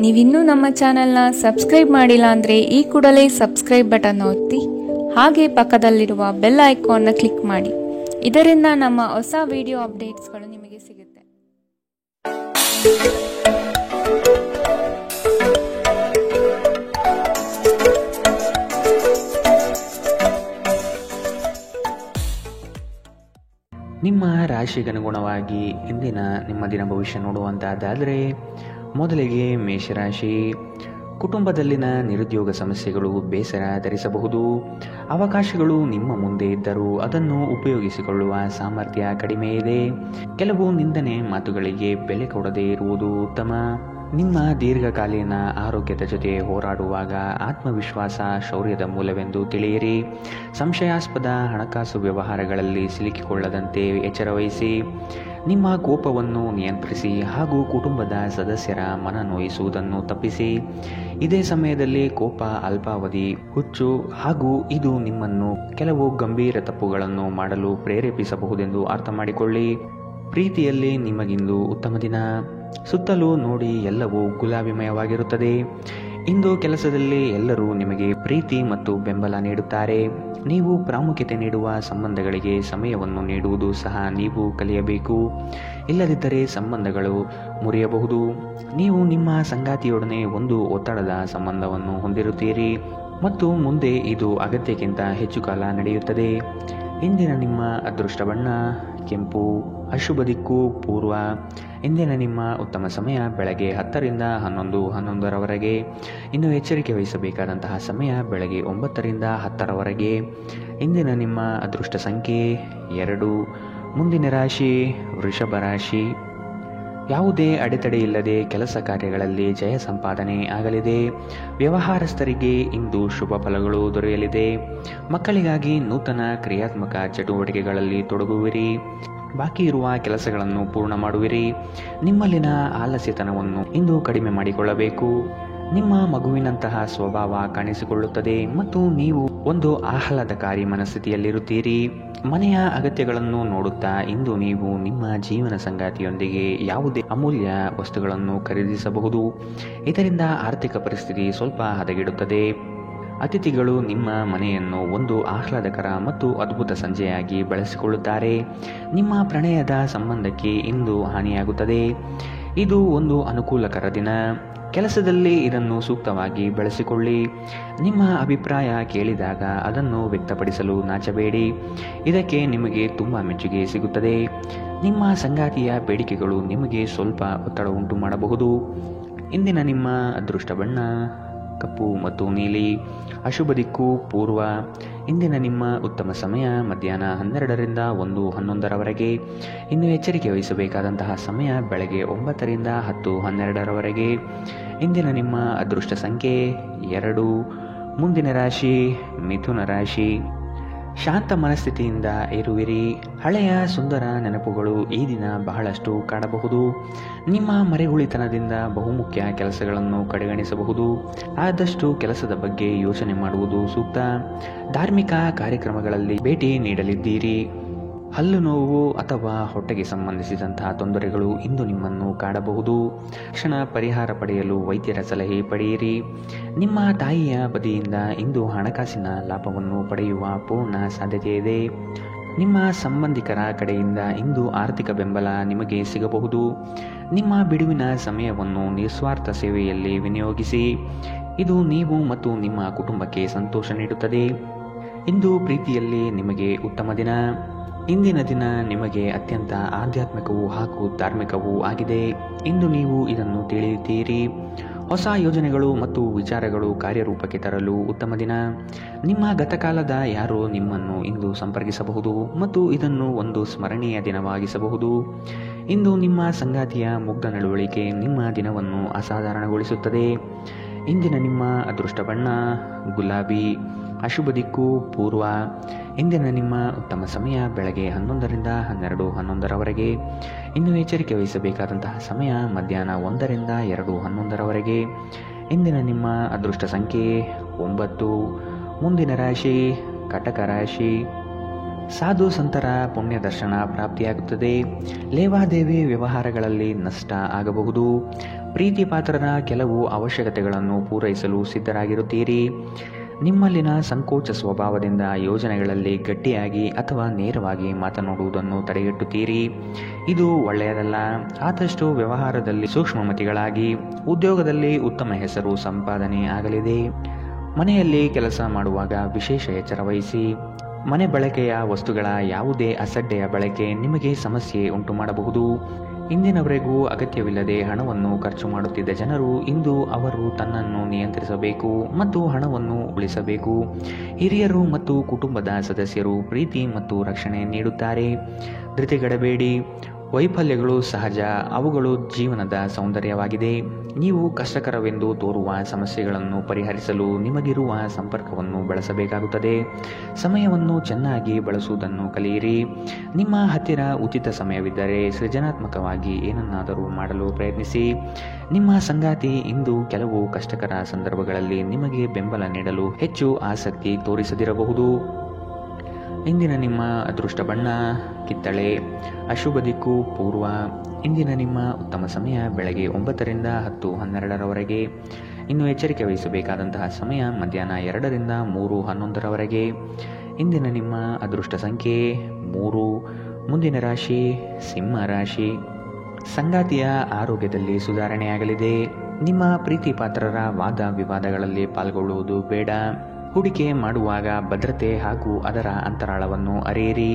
ನೀವಿನ್ನೂ ನಮ್ಮ ಚಾನೆಲ್ನ ಸಬ್ಸ್ಕ್ರೈಬ್ ಮಾಡಿಲ್ಲ ಅಂದರೆ ಈ ಕೂಡಲೇ ಸಬ್ಸ್ಕ್ರೈಬ್ ಬಟನ್ ಒತ್ತಿ ಹಾಗೆ ಪಕ್ಕದಲ್ಲಿರುವ ಬೆಲ್ ಐಕಾನ್ನ ಕ್ಲಿಕ್ ಮಾಡಿ. ಇದರಿಂದ ನಮ್ಮ ಹೊಸ ವಿಡಿಯೋ ಅಪ್ಡೇಟ್ಸ್ಗಳು ನಿಮಗೆ ಸಿಗುತ್ತೆ. ನಿಮ್ಮ ರಾಶಿಗನುಗುಣವಾಗಿ ಇಂದಿನ ನಿಮ್ಮ ದಿನ ಭವಿಷ್ಯ ನೋಡುವಂತಹದ್ದಾದರೆ ಮೊದಲಿಗೆ ಮೇಷರಾಶಿ. ಕುಟುಂಬದಲ್ಲಿನ ನಿರುದ್ಯೋಗ ಸಮಸ್ಯೆಗಳು ಬೇಸರ ತರಿಸಬಹುದು. ಅವಕಾಶಗಳು ನಿಮ್ಮ ಮುಂದೆ ಇದ್ದರೂ ಅದನ್ನು ಉಪಯೋಗಿಸಿಕೊಳ್ಳುವ ಸಾಮರ್ಥ್ಯ ಕಡಿಮೆ ಇದೆ. ಕೆಲವು ನಿಂದನೆ ಮಾತುಗಳಿಗೆ ಬೆಲೆ ಕೊಡದೇ ಇರುವುದು ಉತ್ತಮ. ನಿಮ್ಮ ದೀರ್ಘಕಾಲೀನ ಆರೋಗ್ಯದ ಜೊತೆ ಹೋರಾಡುವಾಗ ಆತ್ಮವಿಶ್ವಾಸ ಶೌರ್ಯದ ಮೂಲವೆಂದು ತಿಳಿಯಿರಿ. ಸಂಶಯಾಸ್ಪದ ಹಣಕಾಸು ವ್ಯವಹಾರಗಳಲ್ಲಿ ಸಿಲುಕಿಕೊಳ್ಳದಂತೆ ಎಚ್ಚರವಹಿಸಿ. ನಿಮ್ಮ ಕೋಪವನ್ನು ನಿಯಂತ್ರಿಸಿ ಹಾಗೂ ಕುಟುಂಬದ ಸದಸ್ಯರ ಮನ ನೋಯಿಸುವುದನ್ನು ತಪ್ಪಿಸಿ. ಇದೇ ಸಮಯದಲ್ಲಿ ಕೋಪ ಅಲ್ಪಾವಧಿ ಹುಚ್ಚು ಹಾಗೂ ಇದು ನಿಮ್ಮನ್ನು ಕೆಲವು ಗಂಭೀರ ತಪ್ಪುಗಳನ್ನು ಮಾಡಲು ಪ್ರೇರೇಪಿಸಬಹುದೆಂದು ಅರ್ಥ ಮಾಡಿಕೊಳ್ಳಿ. ಪ್ರೀತಿಯಲ್ಲಿ ನಿಮಗಿಂದು ಉತ್ತಮ ದಿನ. ಸುತ್ತಲೂ ನೋಡಿ ಎಲ್ಲವೂ ಗುಲಾಬಿಮಯವಾಗಿರುತ್ತದೆ. ಇಂದು ಕೆಲಸದಲ್ಲಿ ಎಲ್ಲರೂ ನಿಮಗೆ ಪ್ರೀತಿ ಮತ್ತು ಬೆಂಬಲ ನೀಡುತ್ತಾರೆ. ನೀವು ಪ್ರಾಮುಖ್ಯತೆ ನೀಡುವ ಸಂಬಂಧಗಳಿಗೆ ಸಮಯವನ್ನು ನೀಡುವುದು ಸಹ ನೀವು ಕಲಿಯಬೇಕು. ಇಲ್ಲದಿದ್ದರೆ ಸಂಬಂಧಗಳು ಮುರಿಯಬಹುದು. ನೀವು ನಿಮ್ಮ ಸಂಗಾತಿಯೊಡನೆ ಒಂದು ಒತ್ತಡದ ಸಂಬಂಧವನ್ನು ಹೊಂದಿರುತ್ತೀರಿ ಮತ್ತು ಮುಂದೆ ಇದು ಅಗತ್ಯಕ್ಕಿಂತ ಹೆಚ್ಚು ಕಾಲ ನಡೆಯುತ್ತದೆ. ಇಂದಿನ ನಿಮ್ಮ ಅದೃಷ್ಟ ಬಣ್ಣ ಕೆಂಪು. ಅಶುಭ ದಿಕ್ಕು ಪೂರ್ವ. ಇಂದಿನ ನಿಮ್ಮ ಉತ್ತಮ ಸಮಯ ಬೆಳಗ್ಗೆ 10 ರಿಂದ 11 ಇನ್ನು ಎಚ್ಚರಿಕೆ ವಹಿಸಬೇಕಾದಂತಹ ಸಮಯ ಬೆಳಗ್ಗೆ 9 ರಿಂದ 10 ಇಂದಿನ ನಿಮ್ಮ ಅದೃಷ್ಟ ಸಂಖ್ಯೆ 2. ಮುಂದಿನ ರಾಶಿ ವೃಷಭ ರಾಶಿ. ಯಾವುದೇ ಅಡೆತಡೆ ಇಲ್ಲದೆ ಕೆಲಸ ಕಾರ್ಯಗಳಲ್ಲಿ ಜಯ ಸಂಪಾದನೆ ಆಗಲಿದೆ. ವ್ಯವಹಾರಸ್ಥರಿಗೆ ಇಂದು ಶುಭ ಫಲಗಳು ದೊರೆಯಲಿದೆ. ಮಕ್ಕಳಿಗಾಗಿ ನೂತನ ಕ್ರಿಯಾತ್ಮಕ ಚಟುವಟಿಕೆಗಳಲ್ಲಿ ತೊಡಗುವಿರಿ. ಬಾಕಿ ಇರುವ ಕೆಲಸಗಳನ್ನು ಪೂರ್ಣ ಮಾಡುವಿರಿ. ನಿಮ್ಮಲ್ಲಿನ ಆಲಸ್ಯತನವನ್ನು ಇಂದು ಕಡಿಮೆ ಮಾಡಿಕೊಳ್ಳಬೇಕು. ನಿಮ್ಮ ಮಗುವಿನಂತಹ ಸ್ವಭಾವ ಕಾಣಿಸಿಕೊಳ್ಳುತ್ತದೆ ಮತ್ತು ನೀವು ಒಂದು ಆಹ್ಲಾದಕಾರಿ ಮನಸ್ಥಿತಿಯಲ್ಲಿರುತ್ತೀರಿ. ಮನೆಯ ಅಗತ್ಯಗಳನ್ನು ನೋಡುತ್ತಾ ಇಂದು ನೀವು ನಿಮ್ಮ ಜೀವನ ಸಂಗಾತಿಯೊಂದಿಗೆ ಯಾವುದೇ ಅಮೂಲ್ಯ ವಸ್ತುಗಳನ್ನು ಖರೀದಿಸಬಹುದು. ಇದರಿಂದ ಆರ್ಥಿಕ ಪರಿಸ್ಥಿತಿ ಸ್ವಲ್ಪ ಹದಗೆಡುತ್ತದೆ. ಅತಿಥಿಗಳು ನಿಮ್ಮ ಮನೆಯನ್ನು ಒಂದು ಆಹ್ಲಾದಕರ ಮತ್ತು ಅದ್ಭುತ ಸಂಜೆಯಾಗಿ ಬಳಸಿಕೊಳ್ಳುತ್ತಾರೆ. ನಿಮ್ಮ ಪ್ರಣಯದ ಸಂಬಂಧಕ್ಕೆ ಇಂದು ಹಾನಿಯಾಗುತ್ತದೆ. ಇದು ಒಂದು ಅನುಕೂಲಕರ ದಿನ. ಕೆಲಸದಲ್ಲಿ ಇದನ್ನು ಸೂಕ್ತವಾಗಿ ಬಳಸಿಕೊಳ್ಳಿ. ನಿಮ್ಮ ಅಭಿಪ್ರಾಯ ಕೇಳಿದಾಗ ಅದನ್ನು ವ್ಯಕ್ತಪಡಿಸಲು ನಾಚಬೇಡಿ. ಇದಕ್ಕೆ ನಿಮಗೆ ತುಂಬ ಮೆಚ್ಚುಗೆ ಸಿಗುತ್ತದೆ. ನಿಮ್ಮ ಸಂಗಾತಿಯ ಬೇಡಿಕೆಗಳು ನಿಮಗೆ ಸ್ವಲ್ಪ ಒತ್ತಡ ಉಂಟು ಮಾಡಬಹುದು. ಇಂದಿನ ನಿಮ್ಮ ಅದೃಷ್ಟ ಬಣ್ಣ ಕಪ್ಪು ಮತ್ತು ನೀಲಿ. ಅಶುಭ ದಿಕ್ಕು ಪೂರ್ವ. ಇಂದಿನ ನಿಮ್ಮ ಉತ್ತಮ ಸಮಯ ಮಧ್ಯಾಹ್ನ 12 ರಿಂದ 1:11 ಇನ್ನು ಎಚ್ಚರಿಕೆ ವಹಿಸಬೇಕಾದಂತಹ ಸಮಯ ಬೆಳಗ್ಗೆ 9 ರಿಂದ 10:12 ಇಂದಿನ ನಿಮ್ಮ ಅದೃಷ್ಟ ಸಂಖ್ಯೆ 2. ಮುಂದಿನ ರಾಶಿ ಮಿಥುನ ರಾಶಿ. ಶಾಂತ ಮನಸ್ಥಿತಿಯಿಂದ ಇರುವಿರಿ. ಹಳೆಯ ಸುಂದರ ನೆನಪುಗಳು ಈ ದಿನ ಬಹಳಷ್ಟು ಕಾಡಬಹುದು. ನಿಮ್ಮ ಮರೆಗುಳಿತನದಿಂದ ಬಹುಮುಖ್ಯ ಕೆಲಸಗಳನ್ನು ಕಡೆಗಣಿಸಬಹುದು. ಆದಷ್ಟು ಕೆಲಸದ ಬಗ್ಗೆ ಯೋಚನೆ ಮಾಡುವುದು ಸೂಕ್ತ. ಧಾರ್ಮಿಕ ಕಾರ್ಯಕ್ರಮಗಳಲ್ಲಿ ಭೇಟಿ ನೀಡಲಿದ್ದೀರಿ. ಹಲ್ಲು ನೋವು ಅಥವಾ ಹೊಟ್ಟೆಗೆ ಸಂಬಂಧಿಸಿದಂತಹ ತೊಂದರೆಗಳು ಇಂದು ನಿಮ್ಮನ್ನು ಕಾಡಬಹುದು. ತಕ್ಷಣ ಪರಿಹಾರ ಪಡೆಯಲು ವೈದ್ಯರ ಸಲಹೆ ಪಡೆಯಿರಿ. ನಿಮ್ಮ ತಾಯಿಯ ಬದಿಯಿಂದ ಇಂದು ಹಣಕಾಸಿನ ಲಾಭವನ್ನು ಪಡೆಯುವ ಪೂರ್ಣ ಸಾಧ್ಯತೆ ಇದೆ. ನಿಮ್ಮ ಸಂಬಂಧಿಕರ ಕಡೆಯಿಂದ ಇಂದು ಆರ್ಥಿಕ ಬೆಂಬಲ ನಿಮಗೆ ಸಿಗಬಹುದು. ನಿಮ್ಮ ಬಿಡುವಿನ ಸಮಯವನ್ನು ನಿಸ್ವಾರ್ಥ ಸೇವೆಯಲ್ಲಿ ವಿನಿಯೋಗಿಸಿ. ಇದು ನೀವು ಮತ್ತು ನಿಮ್ಮ ಕುಟುಂಬಕ್ಕೆ ಸಂತೋಷ ನೀಡುತ್ತದೆ. ಇಂದು ಪ್ರೀತಿಯಲ್ಲಿ ನಿಮಗೆ ಉತ್ತಮ ದಿನ. ಇಂದಿನ ದಿನ ನಿಮಗೆ ಅತ್ಯಂತ ಆಧ್ಯಾತ್ಮಿಕವೂ ಹಾಗೂ ಧಾರ್ಮಿಕವೂ ಆಗಿದೆ. ಇಂದು ನೀವು ಇದನ್ನು ತಿಳಿಯುತ್ತೀರಿ. ಹೊಸ ಯೋಜನೆಗಳು ಮತ್ತು ವಿಚಾರಗಳು ಕಾರ್ಯರೂಪಕ್ಕೆ ತರಲು ಉತ್ತಮ ದಿನ. ನಿಮ್ಮ ಗತಕಾಲದ ಯಾರೋ ನಿಮ್ಮನ್ನು ಇಂದು ಸಂಪರ್ಕಿಸಬಹುದು ಮತ್ತು ಇದನ್ನು ಒಂದು ಸ್ಮರಣೀಯ ದಿನವಾಗಿಸಬಹುದು. ಇಂದು ನಿಮ್ಮ ಸಂಗಾತಿಯ ಮುಗ್ಧ ನಡವಳಿಕೆ ನಿಮ್ಮ ದಿನವನ್ನು ಅಸಾಧಾರಣಗೊಳಿಸುತ್ತದೆ. ಇಂದಿನ ನಿಮ್ಮ ಅದೃಷ್ಟ ಬಣ್ಣ ಗುಲಾಬಿ. ಅಶುಭ ದಿಕ್ಕು ಪೂರ್ವ. ಇಂದಿನ ನಿಮ್ಮ ಉತ್ತಮ ಸಮಯ ಬೆಳಗ್ಗೆ 11 ರಿಂದ 12:11 ಇನ್ನು ಎಚ್ಚರಿಕೆ ವಹಿಸಬೇಕಾದಂತಹ ಸಮಯ ಮಧ್ಯಾಹ್ನ 1 ರಿಂದ 2:11 ಇಂದಿನ ನಿಮ್ಮ ಅದೃಷ್ಟ ಸಂಖ್ಯೆ 9. ಮುಂದಿನ ರಾಶಿ ಕಟಕ ರಾಶಿ. ಸಾಧು ಸಂತರ ಪುಣ್ಯ ದರ್ಶನ ಪ್ರಾಪ್ತಿಯಾಗುತ್ತದೆ. ಲೇವಾದೇವಿ ವ್ಯವಹಾರಗಳಲ್ಲಿ ನಷ್ಟ ಆಗಬಹುದು. ಪ್ರೀತಿ ಪಾತ್ರರ ಕೆಲವು ಅವಶ್ಯಕತೆಗಳನ್ನು ಪೂರೈಸಲು ಸಿದ್ಧರಾಗಿರುತ್ತೀರಿ. ನಿಮ್ಮಲ್ಲಿನ ಸಂಕೋಚ ಸ್ವಭಾವದಿಂದ ಯೋಜನೆಗಳಲ್ಲಿ ಗಟ್ಟಿಯಾಗಿ ಅಥವಾ ನೇರವಾಗಿ ಮಾತನಾಡುವುದನ್ನು ತಡೆಗಟ್ಟುತ್ತೀರಿ. ಇದು ಒಳ್ಳೆಯದಲ್ಲ. ಆದಷ್ಟು ವ್ಯವಹಾರದಲ್ಲಿ ಸೂಕ್ಷ್ಮಮತಿಗಳಾಗಿ. ಉದ್ಯೋಗದಲ್ಲಿ ಉತ್ತಮ ಹೆಸರು ಸಂಪಾದನೆ ಆಗಲಿದೆ. ಮನೆಯಲ್ಲಿ ಕೆಲಸ ಮಾಡುವಾಗ ವಿಶೇಷ ಎಚ್ಚರ ವಹಿಸಿ. ಮನೆ ಬಳಕೆಯ ವಸ್ತುಗಳ ಯಾವುದೇ ಅಸಡ್ಡೆಯ ಬಳಕೆ ನಿಮಗೆ ಸಮಸ್ಯೆ ಉಂಟು ಮಾಡಬಹುದು. ಇಂದಿನವರೆಗೂ ಅಗತ್ಯವಿಲ್ಲದೆ ಹಣವನ್ನು ಖರ್ಚು ಮಾಡುತ್ತಿದ್ದ ಜನರು ಇಂದು ಅವರು ತನ್ನನ್ನು ನಿಯಂತ್ರಿಸಬೇಕು ಮತ್ತು ಹಣವನ್ನು ಉಳಿಸಬೇಕು. ಹಿರಿಯರು ಮತ್ತು ಕುಟುಂಬದ ಸದಸ್ಯರು ಪ್ರೀತಿ ಮತ್ತು ರಕ್ಷಣೆ ನೀಡುತ್ತಾರೆ. ಧೃತಿಗೆಡಬೇಡಿ. ವೈಫಲ್ಯಗಳು ಸಹಜ, ಅವುಗಳು ಜೀವನದ ಸೌಂದರ್ಯವಾಗಿದೆ. ನೀವು ಕಷ್ಟಕರವೆಂದು ತೋರುವ ಸಮಸ್ಯೆಗಳನ್ನು ಪರಿಹರಿಸಲು ನಿಮಗಿರುವ ಸಂಪರ್ಕವನ್ನು ಬಳಸಬೇಕಾಗುತ್ತದೆ. ಸಮಯವನ್ನು ಚೆನ್ನಾಗಿ ಬಳಸುವುದನ್ನು ಕಲಿಯಿರಿ. ನಿಮ್ಮ ಹತ್ತಿರ ಉಚಿತ ಸಮಯವಿದ್ದರೆ ಸೃಜನಾತ್ಮಕವಾಗಿ ಏನನ್ನಾದರೂ ಮಾಡಲು ಪ್ರಯತ್ನಿಸಿ. ನಿಮ್ಮ ಸಂಗಾತಿ ಇಂದು ಕೆಲವು ಕಷ್ಟಕರ ಸಂದರ್ಭಗಳಲ್ಲಿ ನಿಮಗೆ ಬೆಂಬಲ ನೀಡಲು ಹೆಚ್ಚು ಆಸಕ್ತಿ ತೋರಿಸದಿರಬಹುದು. ಇಂದಿನ ನಿಮ್ಮ ಅದೃಷ್ಟ ಬಣ್ಣ ಕಿತ್ತಳೆ. ಅಶುಭ ದಿಕ್ಕು ಪೂರ್ವ. ಇಂದಿನ ನಿಮ್ಮ ಉತ್ತಮ ಸಮಯ ಬೆಳಗ್ಗೆ 9ರಿಂದ 10:12ರವರೆಗೆ. ಇನ್ನು ಎಚ್ಚರಿಕೆ ವಹಿಸಬೇಕಾದಂತಹ ಸಮಯ ಮಧ್ಯಾಹ್ನ 2ರಿಂದ 3:11ರವರೆಗೆ. ಇಂದಿನ ನಿಮ್ಮ ಅದೃಷ್ಟ ಸಂಖ್ಯೆ 3. ಮುಂದಿನ ರಾಶಿ ಸಿಂಹ ರಾಶಿ. ಸಂಗಾತಿಯ ಆರೋಗ್ಯದಲ್ಲಿ ಸುಧಾರಣೆಯಾಗಲಿದೆ. ನಿಮ್ಮ ಪ್ರೀತಿ ಪಾತ್ರರ ವಾದ ವಿವಾದಗಳಲ್ಲಿ ಪಾಲ್ಗೊಳ್ಳುವುದು ಬೇಡ. ಹೂಡಿಕೆ ಮಾಡುವಾಗ ಭದ್ರತೆ ಹಾಗೂ ಅದರ ಅಂತರಾಳವನ್ನು ಅರಿಯಿರಿ.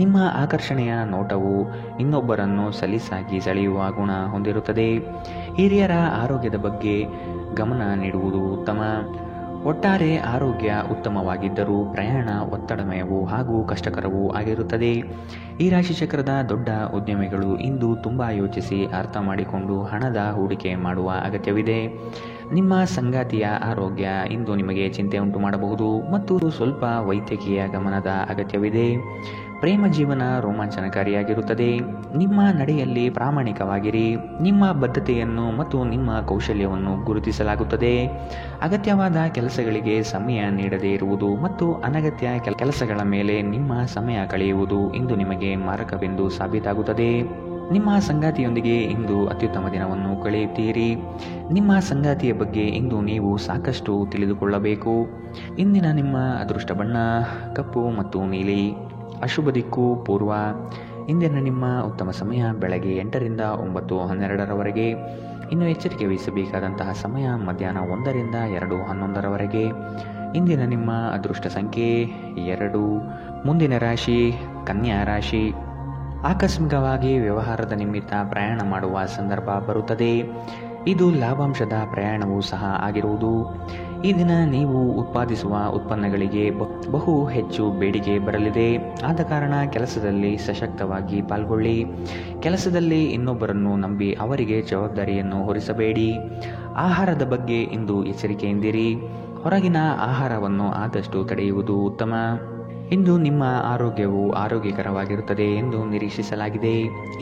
ನಿಮ್ಮ ಆಕರ್ಷಣೆಯ ನೋಟವು ಇನ್ನೊಬ್ಬರನ್ನು ಸಲೀಸಾಗಿ ಸೆಳೆಯುವ ಗುಣ ಹೊಂದಿರುತ್ತದೆ. ಹಿರಿಯರ ಆರೋಗ್ಯದ ಬಗ್ಗೆ ಗಮನ ನೀಡುವುದು ಉತ್ತಮ. ಒಟ್ಟಾರೆ ಆರೋಗ್ಯ ಉತ್ತಮವಾಗಿದ್ದರೂ ಪ್ರಯಾಣ ಒತ್ತಡಮಯವೂ ಹಾಗೂ ಕಷ್ಟಕರವೂ ಆಗಿರುತ್ತದೆ. ಈ ರಾಶಿಚಕ್ರದ ದೊಡ್ಡ ಉದ್ಯಮಿಗಳು ಇಂದು ತುಂಬ ಯೋಚಿಸಿ ಅರ್ಥ ಮಾಡಿಕೊಂಡು ಹಣದ ಹೂಡಿಕೆ ಮಾಡುವ ಅಗತ್ಯವಿದೆ. ನಿಮ್ಮ ಸಂಗಾತಿಯ ಆರೋಗ್ಯ ಇಂದು ನಿಮಗೆ ಚಿಂತೆ ಉಂಟು ಮಾಡಬಹುದು ಮತ್ತು ಸ್ವಲ್ಪ ವೈದ್ಯಕೀಯ ಗಮನದ ಅಗತ್ಯವಿದೆ. ಪ್ರೇಮ ಜೀವನ ರೋಮಾಂಚನಕಾರಿಯಾಗಿರುತ್ತದೆ. ನಿಮ್ಮ ನಡೆಯಲ್ಲಿ ಪ್ರಾಮಾಣಿಕವಾಗಿರಿ. ನಿಮ್ಮ ಬದ್ಧತೆಯನ್ನು ಮತ್ತು ನಿಮ್ಮ ಕೌಶಲ್ಯವನ್ನು ಗುರುತಿಸಲಾಗುತ್ತದೆ. ಅಗತ್ಯವಾದ ಕೆಲಸಗಳಿಗೆ ಸಮಯ ನೀಡದೇ ಇರುವುದು ಮತ್ತು ಅನಗತ್ಯ ಕೆಲಸಗಳ ಮೇಲೆ ನಿಮ್ಮ ಸಮಯ ಕಳೆಯುವುದು ಇಂದು ನಿಮಗೆ ಮಾರಕವೆಂದು ಸಾಬೀತಾಗುತ್ತದೆ. ನಿಮ್ಮ ಸಂಗಾತಿಯೊಂದಿಗೆ ಇಂದು ಅತ್ಯುತ್ತಮ ದಿನವನ್ನು ಕಳೆಯುತ್ತೀರಿ. ನಿಮ್ಮ ಸಂಗಾತಿಯ ಬಗ್ಗೆ ಇಂದು ನೀವು ಸಾಕಷ್ಟು ತಿಳಿದುಕೊಳ್ಳಬೇಕು. ಇಂದಿನ ನಿಮ್ಮ ಅದೃಷ್ಟ ಬಣ್ಣ ಕಪ್ಪು ಮತ್ತು ನೀಲಿ. ಅಶುಭ ದಿಕ್ಕು ಪೂರ್ವ. ಇಂದಿನ ನಿಮ್ಮ ಉತ್ತಮ ಸಮಯ ಬೆಳಗ್ಗೆ 8ರಿಂದ 9:12ರವರೆಗೆ. ಇನ್ನು ಎಚ್ಚರಿಕೆ ವಹಿಸಬೇಕಾದಂತಹ ಸಮಯ ಮಧ್ಯಾಹ್ನ 1ರಿಂದ 2:11ರವರೆಗೆ. ಇಂದಿನ ನಿಮ್ಮ ಅದೃಷ್ಟ ಸಂಖ್ಯೆ 2. ಮುಂದಿನ ರಾಶಿ ಕನ್ಯಾ ರಾಶಿ. ಆಕಸ್ಮಿಕವಾಗಿ ವ್ಯವಹಾರದ ನಿಮಿತ್ತ ಪ್ರಯಾಣ ಮಾಡುವ ಸಂದರ್ಭ ಬರುತ್ತದೆ. ಇದು ಲಾಭಾಂಶದ ಪ್ರಯಾಣವೂ ಸಹ ಆಗಿರುವುದು. ಈ ದಿನ ನೀವು ಉತ್ಪಾದಿಸುವ ಉತ್ಪನ್ನಗಳಿಗೆ ಬಹು ಹೆಚ್ಚು ಬೇಡಿಕೆ ಬರಲಿದೆ. ಆದ ಕಾರಣ ಕೆಲಸದಲ್ಲಿ ಸಶಕ್ತವಾಗಿ ಪಾಲ್ಗೊಳ್ಳಿ. ಕೆಲಸದಲ್ಲಿ ಇನ್ನೊಬ್ಬರನ್ನು ನಂಬಿ ಅವರಿಗೆ ಜವಾಬ್ದಾರಿಯನ್ನು ಹೊರಿಸಬೇಡಿ. ಆಹಾರದ ಬಗ್ಗೆ ಇಂದು ಎಚ್ಚರಿಕೆಯಿಂದಿರಿ. ಹೊರಗಿನ ಆಹಾರವನ್ನು ಆದಷ್ಟು ತಡೆಯುವುದು ಉತ್ತಮ. ಇಂದು ನಿಮ್ಮ ಆರೋಗ್ಯವು ಆರೋಗ್ಯಕರವಾಗಿರುತ್ತದೆ ಎಂದು ನಿರೀಕ್ಷಿಸಲಾಗಿದೆ.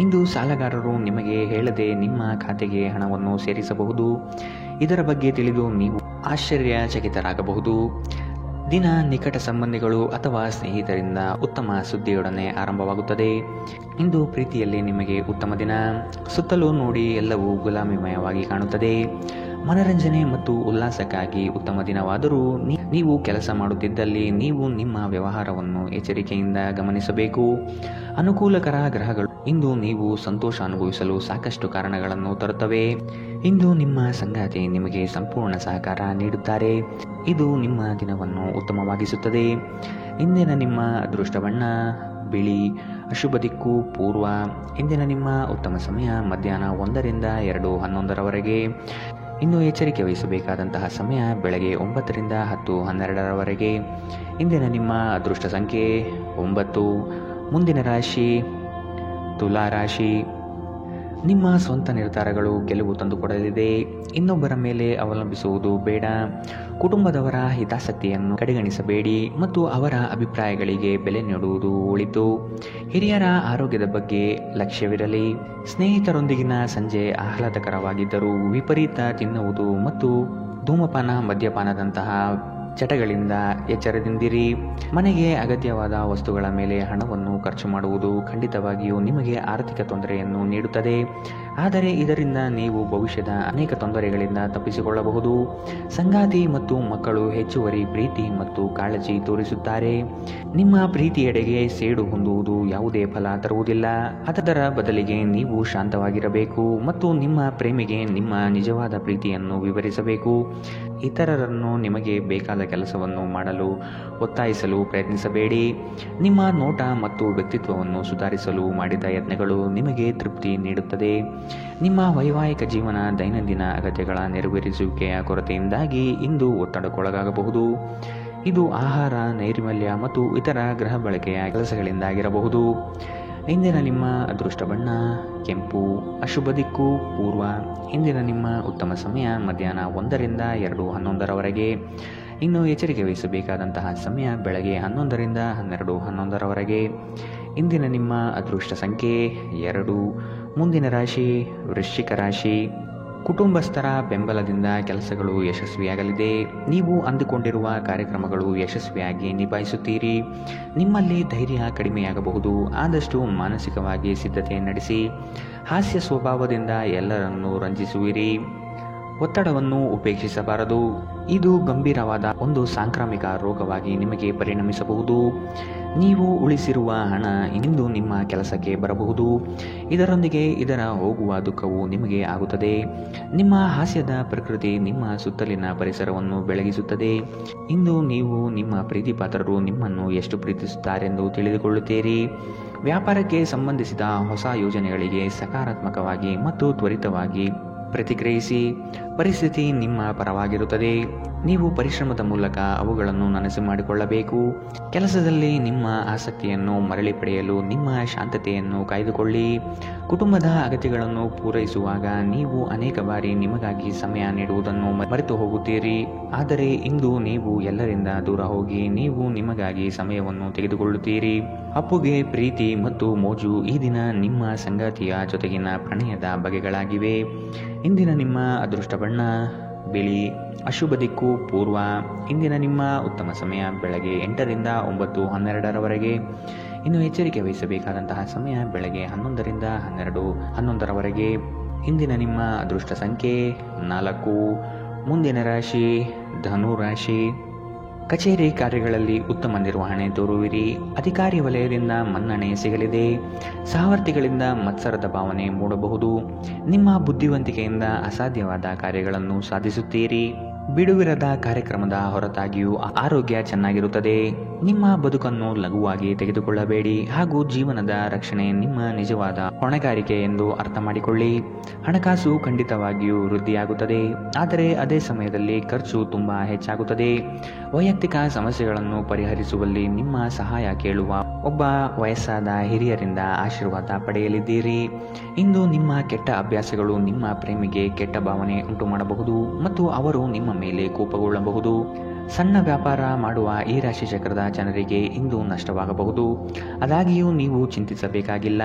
ಇಂದು ಸಾಲಗಾರರು ನಿಮಗೆ ಹೇಳದೆ ನಿಮ್ಮ ಖಾತೆಗೆ ಹಣವನ್ನು ಸೇರಿಸಬಹುದು. ಇದರ ಬಗ್ಗೆ ತಿಳಿದು ನೀವು ಆಶ್ಚರ್ಯಚಕಿತರಾಗಬಹುದು. ದಿನ ನಿಕಟ ಸಂಬಂಧಿಗಳು ಅಥವಾ ಸ್ನೇಹಿತರಿಂದ ಉತ್ತಮ ಸುದ್ದಿಯೊಡನೆ ಆರಂಭವಾಗುತ್ತದೆ. ಇಂದು ಪ್ರೀತಿಯಲ್ಲಿ ನಿಮಗೆ ಉತ್ತಮ ದಿನ. ಸುತ್ತಲೂ ನೋಡಿ ಎಲ್ಲವೂ ಗುಲಾಮಿಮಯವಾಗಿ ಕಾಣುತ್ತದೆ. ಮನರಂಜನೆ ಮತ್ತು ಉಲ್ಲಾಸಕ್ಕಾಗಿ ಉತ್ತಮ ದಿನವಾದರೂ ನೀವು ಕೆಲಸ ಮಾಡುತ್ತಿದ್ದಲ್ಲಿ ನೀವು ನಿಮ್ಮ ವ್ಯವಹಾರವನ್ನು ಎಚ್ಚರಿಕೆಯಿಂದ ಗಮನಿಸಬೇಕು. ಅನುಕೂಲಕರ ಗ್ರಹಗಳು ಇಂದು ನೀವು ಸಂತೋಷ ಅನುಭವಿಸಲು ಸಾಕಷ್ಟು ಕಾರಣಗಳನ್ನು ತರುತ್ತವೆ. ಇಂದು ನಿಮ್ಮ ಸಂಗಾತಿ ನಿಮಗೆ ಸಂಪೂರ್ಣ ಸಹಕಾರ ನೀಡುತ್ತಾರೆ. ಇದು ನಿಮ್ಮ ದಿನವನ್ನು ಉತ್ತಮವಾಗಿಸುತ್ತದೆ. ಇಂದಿನ ನಿಮ್ಮ ಅದೃಷ್ಟ ಬಣ್ಣ ಬಿಳಿ. ಅಶುಭ ದಿಕ್ಕು ಪೂರ್ವ. ಇಂದಿನ ನಿಮ್ಮ ಉತ್ತಮ ಸಮಯ ಮಧ್ಯಾಹ್ನ 1ರಿಂದ 2:11ರವರೆಗೆ. ಇನ್ನು ಎಚ್ಚರಿಕೆ ವಹಿಸಬೇಕಾದಂತಹ ಸಮಯ ಬೆಳಗ್ಗೆ 9ರಿಂದ 10:12ರವರೆಗೆ. ಇಂದಿನ ನಿಮ್ಮ ಅದೃಷ್ಟ ಸಂಖ್ಯೆ 9. ಮುಂದಿನ ರಾಶಿ ತುಲಾ ರಾಶಿ. ನಿಮ್ಮ ಸ್ವಂತ ನಿರ್ಧಾರಗಳು ಗೆಲುವು ತಂದುಕೊಡಲಿದೆ. ಇನ್ನೊಬ್ಬರ ಮೇಲೆ ಅವಲಂಬಿಸುವುದು ಬೇಡ. ಕುಟುಂಬದವರ ಹಿತಾಸಕ್ತಿಯನ್ನು ಕಡೆಗಣಿಸಬೇಡಿ ಮತ್ತು ಅವರ ಅಭಿಪ್ರಾಯಗಳಿಗೆ ಬೆಲೆ ನೀಡುವುದು ಒಳಿತು. ಹಿರಿಯರ ಆರೋಗ್ಯದ ಬಗ್ಗೆ ಲಕ್ಷ್ಯವಿರಲಿ. ಸ್ನೇಹಿತರೊಂದಿಗಿನ ಸಂಜೆ ಆಹ್ಲಾದಕರವಾಗಿದ್ದರೂ ವಿಪರೀತ ತಿನ್ನುವುದು ಮತ್ತು ಧೂಮಪಾನ ಮದ್ಯಪಾನದಂತಹ ಚಟಗಳಿಂದ ಎಚ್ಚರದಿಂದಿರಿ. ಮನೆಗೆ ಅಗತ್ಯವಾದ ವಸ್ತುಗಳ ಮೇಲೆ ಹಣವನ್ನು ಖರ್ಚು ಮಾಡುವುದು ಖಂಡಿತವಾಗಿಯೂ ನಿಮಗೆ ಆರ್ಥಿಕ ತೊಂದರೆಯನ್ನು ನೀಡುತ್ತದೆ. ಆದರೆ ಇದರಿಂದ ನೀವು ಭವಿಷ್ಯದ ಅನೇಕ ತೊಂದರೆಗಳಿಂದ ತಪ್ಪಿಸಿಕೊಳ್ಳಬಹುದು. ಸಂಗಾತಿ ಮತ್ತು ಮಕ್ಕಳು ಹೆಚ್ಚುವರಿ ಪ್ರೀತಿ ಮತ್ತು ಕಾಳಜಿ ತೋರಿಸುತ್ತಾರೆ. ನಿಮ್ಮ ಪ್ರೀತಿಯೆಡೆಗೆ ಸೇಡು ಹೊಂದುವುದು ಯಾವುದೇ ಫಲ ತರುವುದಿಲ್ಲ. ಅದರ ಬದಲಿಗೆ ನೀವು ಶಾಂತವಾಗಿರಬೇಕು ಮತ್ತು ನಿಮ್ಮ ಪ್ರೇಮಿಗೆ ನಿಮ್ಮ ನಿಜವಾದ ಪ್ರೀತಿಯನ್ನು ವಿವರಿಸಬೇಕು. ಇತರರನ್ನು ನಿಮಗೆ ಬೇಕಾದ ಕೆಲಸವನ್ನು ಮಾಡಲು ಒತ್ತಾಯಿಸಲು ಪ್ರಯತ್ನಿಸಬೇಡಿ. ನಿಮ್ಮ ನೋಟ ಮತ್ತು ವ್ಯಕ್ತಿತ್ವವನ್ನು ಸುಧಾರಿಸಲು ಮಾಡಿದ ಯತ್ನಗಳು ನಿಮಗೆ ತೃಪ್ತಿ ನೀಡುತ್ತದೆ. ನಿಮ್ಮ ವೈವಾಹಿಕ ಜೀವನ ದೈನಂದಿನ ಅಗತ್ಯಗಳ ನೆರವೇರಿಸುವಿಕೆಯ ಕೊರತೆಯಿಂದಾಗಿ ಇಂದು ಒತ್ತಡಕ್ಕೊಳಗಾಗಬಹುದು. ಇದು ಆಹಾರ, ನೈರ್ಮಲ್ಯ ಮತ್ತು ಇತರ ಗೃಹ ಬಳಕೆಯ ಕೆಲಸಗಳಿಂದಾಗಿರಬಹುದು. ಇಂದಿನ ನಿಮ್ಮ ಅದೃಷ್ಟ ಬಣ್ಣ ಕೆಂಪು. ಅಶುಭ ದಿಕ್ಕು ಪೂರ್ವ. ಇಂದಿನ ನಿಮ್ಮ ಉತ್ತಮ ಸಮಯ ಮಧ್ಯಾಹ್ನ 1 ರಿಂದ 2:11 ಇನ್ನು ಎಚ್ಚರಿಕೆ ವಹಿಸಬೇಕಾದಂತಹ ಸಮಯ ಬೆಳಗ್ಗೆ 11 ರಿಂದ 12:11 ಇಂದಿನ ನಿಮ್ಮ ಅದೃಷ್ಟ ಸಂಖ್ಯೆ 2. ಮುಂದಿನ ರಾಶಿ ವೃಶ್ಚಿಕ ರಾಶಿ. ಕುಟುಂಬಸ್ಥರ ಬೆಂಬಲದಿಂದ ಕೆಲಸಗಳು ಯಶಸ್ವಿಯಾಗಲಿದೆ. ನೀವು ಅಂದುಕೊಂಡಿರುವ ಕಾರ್ಯಕ್ರಮಗಳು ಯಶಸ್ವಿಯಾಗಿ ನಿಭಾಯಿಸುತ್ತೀರಿ. ನಿಮ್ಮಲ್ಲಿ ಧೈರ್ಯ ಕಡಿಮೆಯಾಗಬಹುದು. ಆದಷ್ಟು ಮಾನಸಿಕವಾಗಿ ಸಿದ್ಧತೆ ನಡೆಸಿ. ಹಾಸ್ಯ ಸ್ವಭಾವದಿಂದ ಎಲ್ಲರನ್ನೂ ರಂಜಿಸುವಿರಿ. ಒತ್ತಡವನ್ನು ಉಪೇಕ್ಷಿಸಬಾರದು. ಇದು ಗಂಭೀರವಾದ ಒಂದು ಸಾಂಕ್ರಾಮಿಕ ರೋಗವಾಗಿ ನಿಮಗೆ ಪರಿಣಮಿಸಬಹುದು. ನೀವು ಉಳಿಸಿರುವ ಹಣ ಇಂದು ನಿಮ್ಮ ಕೆಲಸಕ್ಕೆ ಬರಬಹುದು. ಇದರೊಂದಿಗೆ ಇದರ ಹೋಗುವ ದುಃಖವು ನಿಮಗೆ ಆಗುತ್ತದೆ. ನಿಮ್ಮ ಹಾಸ್ಯದ ಪ್ರಕೃತಿ ನಿಮ್ಮ ಸುತ್ತಲಿನ ಪರಿಸರವನ್ನು ಬೆಳಗಿಸುತ್ತದೆ. ಇಂದು ನೀವು ನಿಮ್ಮ ಪ್ರೀತಿಪಾತ್ರರು ನಿಮ್ಮನ್ನು ಎಷ್ಟು ಪ್ರೀತಿಸುತ್ತಾರೆಂದು ತಿಳಿದುಕೊಳ್ಳುತ್ತೀರಿ. ವ್ಯಾಪಾರಕ್ಕೆ ಸಂಬಂಧಿಸಿದ ಹೊಸ ಯೋಜನೆಗಳಿಗೆ ಸಕಾರಾತ್ಮಕವಾಗಿ ಮತ್ತು ತ್ವರಿತವಾಗಿ ಪ್ರತಿಕ್ರಿಯಿಸಿ. ಪರಿಸ್ಥಿತಿ ನಿಮ್ಮ ಪರವಾಗಿರುತ್ತದೆ. ನೀವು ಪರಿಶ್ರಮದ ಮೂಲಕ ಅವುಗಳನ್ನು ನನಸು ಮಾಡಿಕೊಳ್ಳಬೇಕು. ಕೆಲಸದಲ್ಲಿ ನಿಮ್ಮ ಆಸಕ್ತಿಯನ್ನು ಮರಳಿ ಪಡೆಯಲು ನಿಮ್ಮ ಶಾಂತತೆಯನ್ನು ಕಾಯ್ದುಕೊಳ್ಳಿ. ಕುಟುಂಬದ ಅಗತ್ಯಗಳನ್ನು ಪೂರೈಸುವಾಗ ನೀವು ಅನೇಕ ಬಾರಿ ನಿಮಗಾಗಿ ಸಮಯ ನೀಡುವುದನ್ನು ಮರೆತು ಹೋಗುತ್ತೀರಿ. ಆದರೆ ಇಂದು ನೀವು ಎಲ್ಲರಿಂದ ದೂರ ಹೋಗಿ ನೀವು ನಿಮಗಾಗಿ ಸಮಯವನ್ನು ತೆಗೆದುಕೊಳ್ಳುತ್ತೀರಿ. ಅಪ್ಪುಗೆ ಪ್ರೀತಿ ಮತ್ತು ಮೋಜು ಈ ದಿನ ನಿಮ್ಮ ಸಂಗಾತಿಯ ಜೊತೆಗಿನ ಪ್ರಣಯದ ಬಗೆಗಳಾಗಿವೆ. ಇಂದಿನ ನಿಮ್ಮ ಅದೃಷ್ಟ ಬಣ್ಣ ಬಿಳಿ. ಅಶುಭ ದಿಕ್ಕು ಪೂರ್ವ. ಇಂದಿನ ನಿಮ್ಮ ಉತ್ತಮ ಸಮಯ ಬೆಳಗ್ಗೆ 8 ರಿಂದ 9:12 ಇನ್ನು ಎಚ್ಚರಿಕೆ ವಹಿಸಬೇಕಾದಂತಹ ಸಮಯ ಬೆಳಗ್ಗೆ 11 ರಿಂದ 12:11 ಇಂದಿನ ನಿಮ್ಮ ಅದೃಷ್ಟ ಸಂಖ್ಯೆ 4. ಮುಂದಿನ ರಾಶಿ ಧನು ರಾಶಿ. ಕಚೇರಿ ಕಾರ್ಯಗಳಲ್ಲಿ ಉತ್ತಮ ನಿರ್ವಹಣೆ ತೋರುವಿರಿ. ಅಧಿಕಾರಿ ವಲಯದಿಂದ ಮನ್ನಣೆ ಸಿಗಲಿದೆ. ಸಹವರ್ತಿಗಳಿಂದ ಮತ್ಸರದ ಭಾವನೆ ಮೂಡಬಹುದು. ನಿಮ್ಮ ಬುದ್ಧಿವಂತಿಕೆಯಿಂದ ಅಸಾಧ್ಯವಾದ ಕಾರ್ಯಗಳನ್ನು ಸಾಧಿಸುತ್ತೀರಿ. ಬಿಡುವಿರದ ಕಾರ್ಯಕ್ರಮದ ಹೊರತಾಗಿಯೂ ಆರೋಗ್ಯ ಚೆನ್ನಾಗಿರುತ್ತದೆ. ನಿಮ್ಮ ಬದುಕನ್ನು ಲಘುವಾಗಿ ತೆಗೆದುಕೊಳ್ಳಬೇಡಿ ಹಾಗೂ ಜೀವನದ ರಕ್ಷಣೆ ನಿಮ್ಮ ನಿಜವಾದ ಹೊಣೆಗಾರಿಕೆ ಎಂದು ಅರ್ಥ ಮಾಡಿಕೊಳ್ಳಿ. ಹಣಕಾಸು ಖಂಡಿತವಾಗಿಯೂ ವೃದ್ಧಿಯಾಗುತ್ತದೆ, ಆದರೆ ಅದೇ ಸಮಯದಲ್ಲಿ ಖರ್ಚು ತುಂಬಾ ಹೆಚ್ಚಾಗುತ್ತದೆ. ವೈಯಕ್ತಿಕ ಸಮಸ್ಯೆಗಳನ್ನು ಪರಿಹರಿಸುವಲ್ಲಿ ನಿಮ್ಮ ಸಹಾಯ ಕೇಳುವ ಒಬ್ಬ ವಯಸ್ಸಾದ ಹಿರಿಯರಿಂದ ಆಶೀರ್ವಾದ ಪಡೆಯಲಿದ್ದೀರಿ. ಇಂದು ನಿಮ್ಮ ಕೆಟ್ಟ ಅಭ್ಯಾಸಗಳು ನಿಮ್ಮ ಪ್ರೇಮಿಗೆ ಕೆಟ್ಟ ಭಾವನೆ ಉಂಟು ಮಾಡಬಹುದು ಮತ್ತು ಅವರು ನಿಮ್ಮ ಮೇಲೆ ಕೋಪಗೊಳ್ಳಬಹುದು. ಸಣ್ಣ ವ್ಯಾಪಾರ ಮಾಡುವ ಈ ರಾಶಿ ಚಕ್ರದ ಜನರಿಗೆ ಇಂದು ನಷ್ಟವಾಗಬಹುದು. ಆದಾಗ್ಯೂ ನೀವು ಚಿಂತಿಸಬೇಕಾಗಿಲ್ಲ.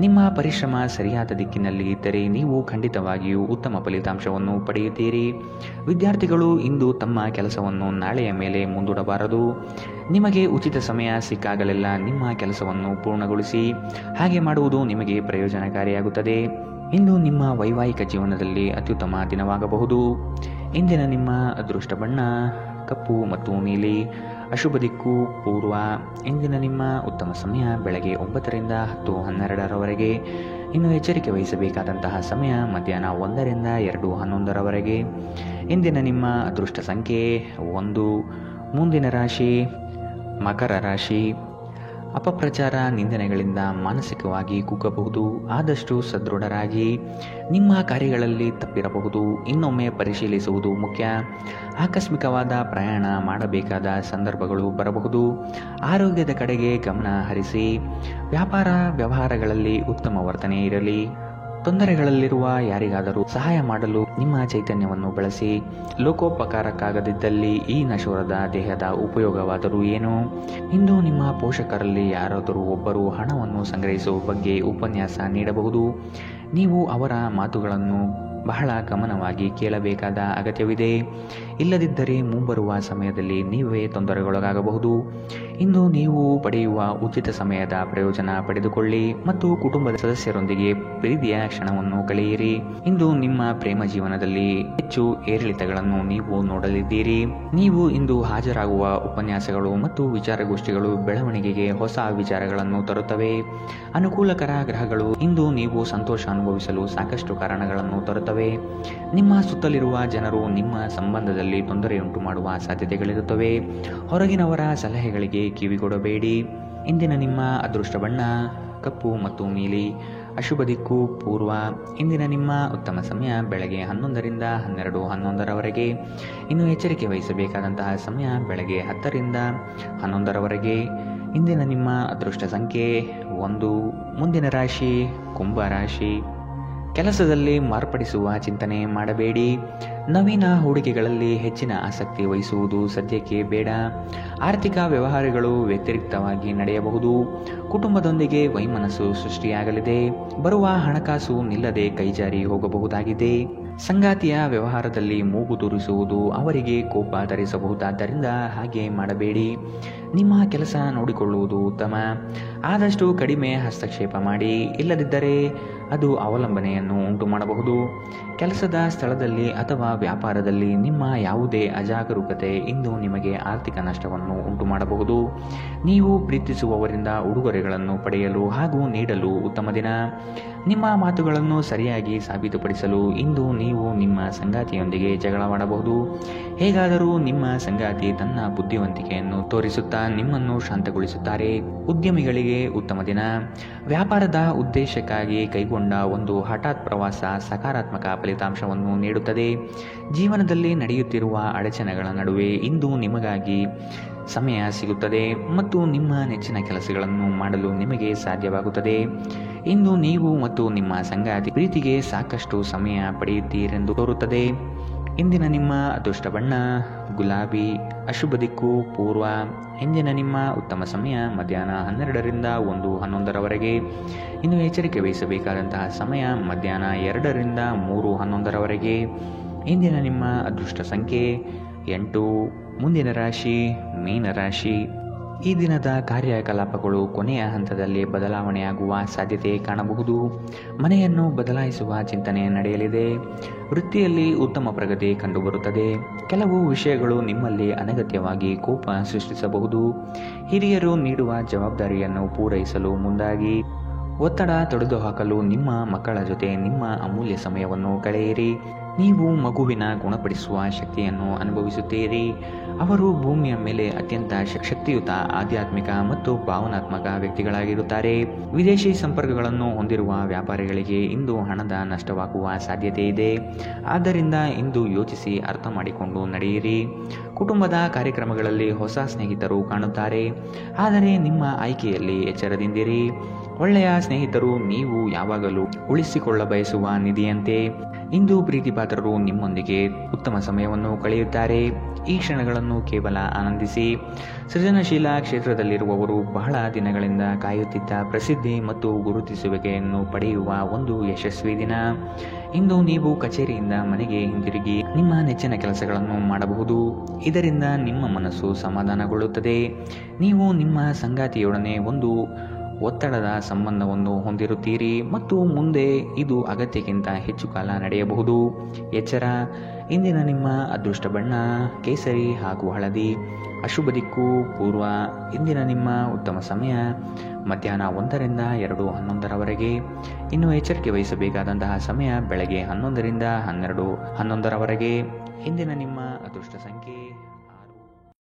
ನಿಮ್ಮ ಪರಿಶ್ರಮ ಸರಿಯಾದ ದಿಕ್ಕಿನಲ್ಲಿ ಇದ್ದರೆ ನೀವು ಖಂಡಿತವಾಗಿಯೂ ಉತ್ತಮ ಫಲಿತಾಂಶವನ್ನು ಪಡೆಯುತ್ತೀರಿ. ವಿದ್ಯಾರ್ಥಿಗಳು ಇಂದು ತಮ್ಮ ಕೆಲಸವನ್ನು ನಾಳೆಯ ಮೇಲೆ ಮುಂದೂಡಬಾರದು. ನಿಮಗೆ ಉಚಿತ ಸಮಯ ಸಿಕ್ಕಾಗಲೆಲ್ಲ ನಿಮ್ಮ ಕೆಲಸವನ್ನು ಪೂರ್ಣಗೊಳಿಸಿ. ಹಾಗೆ ಮಾಡುವುದು ನಿಮಗೆ ಪ್ರಯೋಜನಕಾರಿಯಾಗುತ್ತದೆ. ಇಂದು ನಿಮ್ಮ ವೈವಾಹಿಕ ಜೀವನದಲ್ಲಿ ಅತ್ಯುತ್ತಮ ದಿನವಾಗಬಹುದು. ಇಂದಿನ ನಿಮ್ಮ ಅದೃಷ್ಟ ಬಣ್ಣ ಕಪ್ಪು ಮತ್ತು ನೀಲಿ. ಅಶುಭ ದಿಕ್ಕು ಪೂರ್ವ. ಇಂದಿನ ನಿಮ್ಮ ಉತ್ತಮ ಸಮಯ ಬೆಳಗ್ಗೆ 9 ರಿಂದ 10:12 ಇನ್ನು ಎಚ್ಚರಿಕೆ ವಹಿಸಬೇಕಾದಂತಹ ಸಮಯ ಮಧ್ಯಾಹ್ನ 1 ರಿಂದ 2:11 ಇಂದಿನ ನಿಮ್ಮ ಅದೃಷ್ಟ ಸಂಖ್ಯೆ 1. ಮುಂದಿನ ರಾಶಿ ಮಕರ ರಾಶಿ. ಅಪಪ್ರಚಾರ ನಿಂದನೆಗಳಿಂದ ಮಾನಸಿಕವಾಗಿ ಕುಗ್ಗಬಹುದು. ಆದಷ್ಟು ಸದೃಢರಾಗಿ. ನಿಮ್ಮ ಕಾರ್ಯಗಳಲ್ಲಿ ತಪ್ಪಿರಬಹುದು, ಇನ್ನೊಮ್ಮೆ ಪರಿಶೀಲಿಸುವುದು ಮುಖ್ಯ. ಆಕಸ್ಮಿಕವಾದ ಪ್ರಯಾಣ ಮಾಡಬೇಕಾದ ಸಂದರ್ಭಗಳು ಬರಬಹುದು. ಆರೋಗ್ಯದ ಕಡೆಗೆ ಗಮನ ಹರಿಸಿ. ವ್ಯಾಪಾರ ವ್ಯವಹಾರಗಳಲ್ಲಿ ಉತ್ತಮ ವರ್ತನೆ ಇರಲಿ. ತೊಂದರೆಗಳಲ್ಲಿರುವ ಯಾರಿಗಾದರೂ ಸಹಾಯ ಮಾಡಲು ನಿಮ್ಮ ಚೈತನ್ಯವನ್ನು ಬಳಸಿ. ಲೋಕೋಪಕಾರಕ್ಕಾಗದಿದ್ದಲ್ಲಿ ಈ ನಶ್ವರದ ದೇಹದ ಉಪಯೋಗವಾದರೂ ಏನು? ಇಂದು ನಿಮ್ಮ ಪೋಷಕರಲ್ಲಿ ಯಾರಾದರೂ ಒಬ್ಬರು ಹಣವನ್ನು ಸಂಗ್ರಹಿಸುವ ಬಗ್ಗೆ ಉಪನ್ಯಾಸ ನೀಡಬಹುದು. ನೀವು ಅವರ ಮಾತುಗಳನ್ನು ಬಹಳ ಗಮನವಾಗಿ ಕೇಳಬೇಕಾದ ಅಗತ್ಯವಿದೆ. ಇಲ್ಲದಿದ್ದರೆ ಮುಂಬರುವ ಸಮಯದಲ್ಲಿ ನೀವೇ ತೊಂದರೆಗೊಳಗಾಗಬಹುದು. ಇಂದು ನೀವು ಪಡೆಯುವ ಉಚಿತ ಸಮಯದ ಪ್ರಯೋಜನ ಪಡೆದುಕೊಳ್ಳಿ ಮತ್ತು ಕುಟುಂಬದ ಸದಸ್ಯರೊಂದಿಗೆ ಪ್ರೀತಿಯ ಕ್ಷಣವನ್ನು ಕಳೆಯಿರಿ. ಇಂದು ನಿಮ್ಮ ಪ್ರೇಮ ಜೀವನದಲ್ಲಿ ಹೆಚ್ಚು ಏರಿಳಿತಗಳನ್ನು ನೀವು ನೋಡಲಿದ್ದೀರಿ. ನೀವು ಇಂದು ಹಾಜರಾಗುವ ಉಪನ್ಯಾಸಗಳು ಮತ್ತು ವಿಚಾರಗೋಷ್ಠಿಗಳು ಬೆಳವಣಿಗೆಗೆ ಹೊಸ ವಿಚಾರಗಳನ್ನು ತರುತ್ತವೆ. ಅನುಕೂಲಕರ ಗ್ರಹಗಳು ಇಂದು ನೀವು ಸಂತೋಷ ಅನುಭವಿಸಲು ಸಾಕಷ್ಟು ಕಾರಣಗಳನ್ನು ತರುತ್ತವೆ. ನಿಮ್ಮ ಸುತ್ತಲಿರುವ ಜನರು ನಿಮ್ಮ ಸಂಬಂಧದಲ್ಲಿ ತೊಂದರೆಯುಂಟು ಮಾಡುವ ಸಾಧ್ಯತೆಗಳಿರುತ್ತವೆ. ಹೊರಗಿನವರ ಸಲಹೆಗಳಿಗೆ ಕಿವಿಗೊಡಬೇಡಿ. ಇಂದಿನ ನಿಮ್ಮ ಅದೃಷ್ಟ ಬಣ್ಣ ಕಪ್ಪು ಮತ್ತು ನೀಲಿ. ಅಶುಭ ದಿಕ್ಕು ಪೂರ್ವ. ಇಂದಿನ ನಿಮ್ಮ ಉತ್ತಮ ಸಮಯ ಬೆಳಗ್ಗೆ 11 ರಿಂದ 12:11 ಇನ್ನು ಎಚ್ಚರಿಕೆ ವಹಿಸಬೇಕಾದಂತಹ ಸಮಯ ಬೆಳಗ್ಗೆ 10 ರಿಂದ 11 ಇಂದಿನ ನಿಮ್ಮ ಅದೃಷ್ಟ ಸಂಖ್ಯೆ 1. ಮುಂದಿನ ರಾಶಿ ಕುಂಭ ರಾಶಿ. ಕೆಲಸದಲ್ಲಿ ಮಾರ್ಪಡಿಸುವ ಚಿಂತನೆ ಮಾಡಬೇಡಿ. ನವೀನ ಹೂಡಿಕೆಗಳಲ್ಲಿ ಹೆಚ್ಚಿನ ಆಸಕ್ತಿ ವಹಿಸುವುದು ಸದ್ಯಕ್ಕೆ ಬೇಡ. ಆರ್ಥಿಕ ವ್ಯವಹಾರಗಳು ವ್ಯತಿರಿಕ್ತವಾಗಿ ನಡೆಯಬಹುದು. ಕುಟುಂಬದೊಂದಿಗೆ ವೈಮನಸ್ಸು ಸೃಷ್ಟಿಯಾಗಲಿದೆ. ಬರುವ ಹಣಕಾಸು ನಿಲ್ಲದೆ ಕೈಜಾರಿ ಹೋಗಬಹುದಾಗಿದೆ. ಸಂಗಾತಿಯ ವ್ಯವಹಾರದಲ್ಲಿ ಮೂಗು ತೂರಿಸುವುದು ಅವರಿಗೆ ಕೋಪ ತರಿಸಬಹುದಾದ್ದರಿಂದ ಹಾಗೆ ಮಾಡಬೇಡಿ. ನಿಮ್ಮ ಕೆಲಸ ನೋಡಿಕೊಳ್ಳುವುದು ಉತ್ತಮ. ಆದಷ್ಟು ಕಡಿಮೆ ಹಸ್ತಕ್ಷೇಪ ಮಾಡಿ, ಇಲ್ಲದಿದ್ದರೆ ಅದು ಅವಲಂಬನೆಯನ್ನು ಉಂಟು ಮಾಡಬಹುದು. ಕೆಲಸದ ಸ್ಥಳದಲ್ಲಿ ಅಥವಾ ವ್ಯಾಪಾರದಲ್ಲಿ ನಿಮ್ಮ ಯಾವುದೇ ಅಜಾಗರೂಕತೆ ಇಂದು ನಿಮಗೆ ಆರ್ಥಿಕ ನಷ್ಟವನ್ನು ಉಂಟು ಮಾಡಬಹುದು. ನೀವು ಪ್ರೀತಿಸುವವರಿಂದ ಉಡುಗೊರೆಗಳನ್ನು ಪಡೆಯಲು ಹಾಗೂ ನೀಡಲು ಉತ್ತಮ ದಿನ. ನಿಮ್ಮ ಮಾತುಗಳನ್ನು ಸರಿಯಾಗಿ ಸಾಬೀತುಪಡಿಸಲು ಇಂದು ನೀವು ನಿಮ್ಮ ಸಂಗಾತಿಯೊಂದಿಗೆ ಜಗಳವಾಡಬಹುದು. ಹೇಗಾದರೂ ನಿಮ್ಮ ಸಂಗಾತಿ ತನ್ನ ಬುದ್ಧಿವಂತಿಕೆಯನ್ನು ತೋರಿಸುತ್ತಾ ನಿಮ್ಮನ್ನು ಶಾಂತಗೊಳಿಸುತ್ತಾರೆ. ಉದ್ಯಮಿಗಳಿಗೆ ಉತ್ತಮ ದಿನ. ವ್ಯಾಪಾರದ ಉದ್ದೇಶಕ್ಕಾಗಿ ಕೈಗೊಂಡ ಒಂದು ಹಠಾತ್ ಪ್ರವಾಸ ಸಕಾರಾತ್ಮಕ ಫಲಿತಾಂಶವನ್ನು ನೀಡುತ್ತದೆ. ಜೀವನದಲ್ಲಿ ನಡೆಯುತ್ತಿರುವ ಅಡಚಣೆಗಳ ನಡುವೆ ಇಂದು ನಿಮಗಾಗಿ ಸಮಯ ಸಿಗುತ್ತದೆ ಮತ್ತು ನಿಮ್ಮ ನೆಚ್ಚಿನ ಕೆಲಸಗಳನ್ನು ಮಾಡಲು ನಿಮಗೆ ಸಾಧ್ಯವಾಗುತ್ತದೆ. ಇಂದು ನೀವು ಮತ್ತು ನಿಮ್ಮ ಸಂಗಾತಿ ಪ್ರೀತಿಗೆ ಸಾಕಷ್ಟು ಸಮಯ ಪಡೆಯುತ್ತೀರೆಂದು ತೋರುತ್ತದೆ. ಇಂದಿನ ನಿಮ್ಮ ಅದೃಷ್ಟ ಬಣ್ಣ ಗುಲಾಬಿ. ಅಶುಭ ದಿಕ್ಕು ಪೂರ್ವ. ಇಂದಿನ ನಿಮ್ಮ ಉತ್ತಮ ಸಮಯ ಮಧ್ಯಾಹ್ನ 12 ರಿಂದ 1:11 ಇನ್ನು ಎಚ್ಚರಿಕೆ ವಹಿಸಬೇಕಾದಂತಹ ಸಮಯ ಮಧ್ಯಾಹ್ನ 2 ರಿಂದ 3:11 ಇಂದಿನ ನಿಮ್ಮ ಅದೃಷ್ಟ ಸಂಖ್ಯೆ 8. ಮುಂದಿನ ರಾಶಿ ಮೀನರಾಶಿ. ಈ ದಿನದ ಕಾರ್ಯಕಲಾಪಗಳು ಕೊನೆಯ ಹಂತದಲ್ಲಿ ಬದಲಾವಣೆಯಾಗುವ ಸಾಧ್ಯತೆ ಕಾಣಬಹುದು. ಮನೆಯನ್ನು ಬದಲಾಯಿಸುವ ಚಿಂತನೆ ನಡೆಯಲಿದೆ. ವೃತ್ತಿಯಲ್ಲಿ ಉತ್ತಮ ಪ್ರಗತಿ ಕಂಡುಬರುತ್ತದೆ. ಕೆಲವು ವಿಷಯಗಳು ನಿಮ್ಮಲ್ಲಿ ಅನಗತ್ಯವಾಗಿ ಕೋಪ ಸೃಷ್ಟಿಸಬಹುದು. ಹಿರಿಯರು ನೀಡುವ ಜವಾಬ್ದಾರಿಯನ್ನು ಪೂರೈಸಲು ಮುಂದಾಗಿ. ಒತ್ತಡ ತೊಡೆದುಹಾಕಲು ನಿಮ್ಮ ಮಕ್ಕಳ ಜೊತೆ ನಿಮ್ಮ ಅಮೂಲ್ಯ ಸಮಯವನ್ನು ಕಳೆಯಿರಿ. ನೀವು ಮಗುವಿನ ಗುಣಪಡಿಸುವ ಶಕ್ತಿಯನ್ನು ಅನುಭವಿಸುತ್ತೀರಿ. ಅವರು ಭೂಮಿಯ ಮೇಲೆ ಅತ್ಯಂತ ಶಕ್ತಿಯುತ ಆಧ್ಯಾತ್ಮಿಕ ಮತ್ತು ಭಾವನಾತ್ಮಕ ವ್ಯಕ್ತಿಗಳಾಗಿರುತ್ತಾರೆ. ವಿದೇಶಿ ಸಂಪರ್ಕಗಳನ್ನು ಹೊಂದಿರುವ ವ್ಯಾಪಾರಿಗಳಿಗೆ ಇಂದು ಹಣದ ನಷ್ಟವಾಗುವ ಸಾಧ್ಯತೆ ಇದೆ. ಆದ್ದರಿಂದ ಇಂದು ಯೋಚಿಸಿ ಅರ್ಥ ಮಾಡಿಕೊಂಡು ನಡೆಯಿರಿ. ಕುಟುಂಬದ ಕಾರ್ಯಕ್ರಮಗಳಲ್ಲಿ ಹೊಸ ಸ್ನೇಹಿತರು ಕಾಣುತ್ತಾರೆ. ಆದರೆ ನಿಮ್ಮ ಆಯ್ಕೆಯಲ್ಲಿ ಎಚ್ಚರದಿಂದಿರಿ. ಒಳ್ಳೆಯ ಸ್ನೇಹಿತರು ನೀವು ಯಾವಾಗಲೂ ಉಳಿಸಿಕೊಳ್ಳ ಬಯಸುವ ನಿಧಿಯಂತೆ. ಇಂದು ಪ್ರೀತಿಪಾತ್ರರು ನಿಮ್ಮೊಂದಿಗೆ ಉತ್ತಮ ಸಮಯವನ್ನು ಕಳೆಯುತ್ತಾರೆ. ಈ ಕ್ಷಣಗಳನ್ನು ಕೇವಲ ಆನಂದಿಸಿ. ಸೃಜನಶೀಲ ಕ್ಷೇತ್ರದಲ್ಲಿರುವವರು ಬಹಳ ದಿನಗಳಿಂದ ಕಾಯುತ್ತಿದ್ದ ಪ್ರಸಿದ್ಧಿ ಮತ್ತು ಗುರುತಿಸುವಿಕೆಯನ್ನು ಪಡೆಯುವ ಒಂದು ಯಶಸ್ವಿ ದಿನ. ಇಂದು ನೀವು ಕಚೇರಿಯಿಂದ ಮನೆಗೆ ಹಿಂದಿರುಗಿ ನಿಮ್ಮ ನೆಚ್ಚಿನ ಕೆಲಸಗಳನ್ನು ಮಾಡಬಹುದು. ಇದರಿಂದ ನಿಮ್ಮ ಮನಸ್ಸು ಸಮಾಧಾನಗೊಳ್ಳುತ್ತದೆ. ನೀವು ನಿಮ್ಮ ಸಂಗಾತಿಯೊಡನೆ ಒಂದು ಒತ್ತಡದ ಸಂಬಂಧವನ್ನು ಹೊಂದಿರುತ್ತೀರಿ ಮತ್ತು ಮುಂದೆ ಇದು ಅಗತ್ಯಕ್ಕಿಂತ ಹೆಚ್ಚು ಕಾಲ ನಡೆಯಬಹುದು. ಎಚ್ಚರ. ಇಂದಿನ ನಿಮ್ಮ ಅದೃಷ್ಟ ಬಣ್ಣ ಕೇಸರಿ ಹಾಗೂ ಹಳದಿ. ಅಶುಭ ದಿಕ್ಕು ಪೂರ್ವ. ಇಂದಿನ ನಿಮ್ಮ ಉತ್ತಮ ಸಮಯ ಮಧ್ಯಾಹ್ನ 1 ರಿಂದ 2:11 ಇನ್ನು ಎಚ್ಚರಿಕೆ ವಹಿಸಬೇಕಾದಂತಹ ಸಮಯ ಬೆಳಗ್ಗೆ 11 ರಿಂದ 12:11 ಇಂದಿನ ನಿಮ್ಮ ಅದೃಷ್ಟ ಸಂಖ್ಯೆ